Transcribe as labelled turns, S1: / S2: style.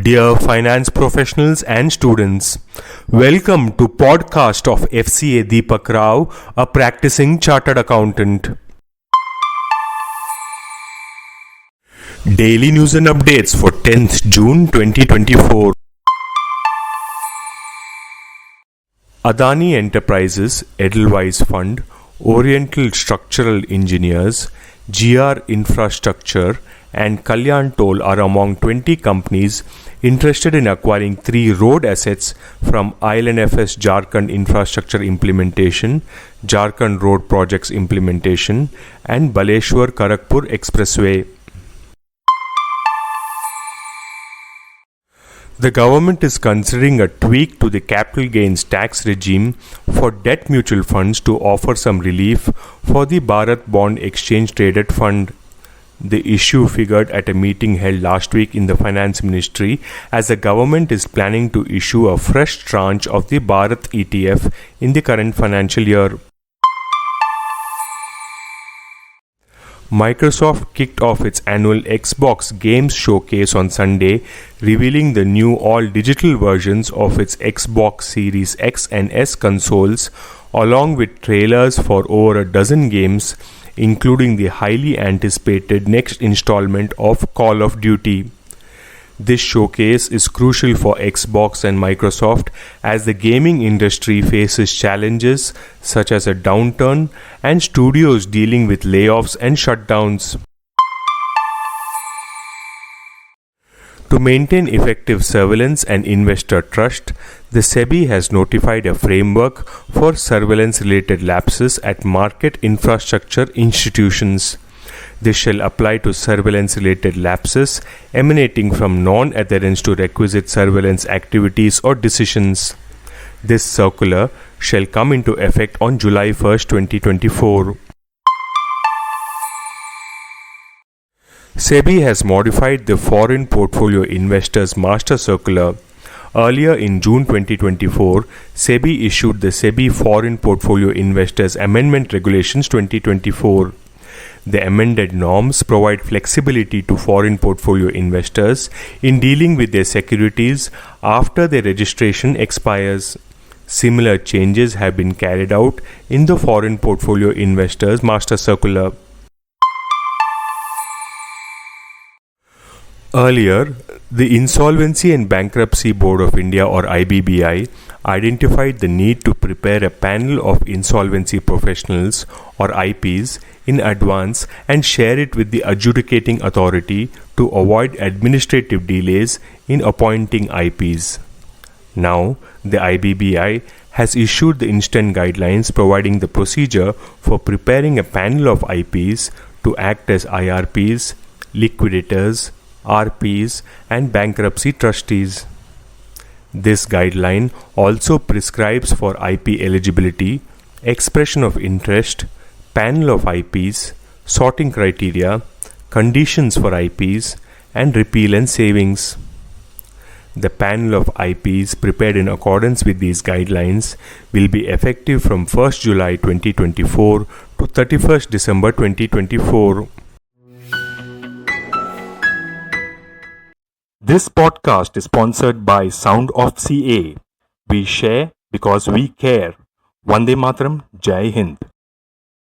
S1: Dear finance professionals and students, welcome to podcast of Fca Deepak Rao, a practicing chartered accountant. Daily news and updates for 10th June 2024. Adani Enterprises, Edelweiss Fund, Oriental Structural Engineers, GR Infrastructure and Kalyan Toll are among 20 companies interested in acquiring 3 road assets from IL&FS Jharkhand Infrastructure Implementation, Jharkhand Road Projects Implementation and Baleshwar Kharagpur Expressway. The government is considering a tweak to the capital gains tax regime for debt mutual funds to offer some relief for the Bharat Bond Exchange Traded Fund. The issue figured at a meeting held last week in the Finance Ministry as the government is planning to issue a fresh tranche of the Bharat ETF in the current financial year. Microsoft kicked off its annual Xbox Games Showcase on Sunday, revealing the new all-digital versions of its Xbox Series X and S consoles, along with trailers for over a dozen games, including the highly anticipated next installment of Call of Duty. This showcase is crucial for Xbox and Microsoft as the gaming industry faces challenges such as a downturn and studios dealing with layoffs and shutdowns. To maintain effective surveillance and investor trust, the SEBI has notified a framework for surveillance-related lapses at market infrastructure institutions. This shall apply to surveillance-related lapses emanating from non-adherence to requisite surveillance activities or decisions. This circular shall come into effect on July 1, 2024. SEBI has modified the Foreign Portfolio Investors Master Circular. Earlier in June 2024, SEBI issued the SEBI Foreign Portfolio Investors Amendment Regulations 2024. The amended norms provide flexibility to foreign portfolio investors in dealing with their securities after their registration expires. Similar changes have been carried out in the Foreign Portfolio Investors Master Circular. Earlier, the Insolvency and Bankruptcy Board of India or IBBI identified the need to prepare a panel of insolvency professionals or IPs in advance and share it with the adjudicating authority to avoid administrative delays in appointing IPs. Now, the IBBI has issued the instant guidelines providing the procedure for preparing a panel of IPs to act as IRPs, liquidators, RPs and bankruptcy trustees. This guideline also prescribes for IP eligibility, expression of interest, panel of IPs, sorting criteria, conditions for IPs, and repeal and savings. The panel of IPs prepared in accordance with these guidelines will be effective from 1st July 2024 to 31st December 2024. This podcast is sponsored by Sound of CA. We share because we care. Vande Mataram, Jai Hind.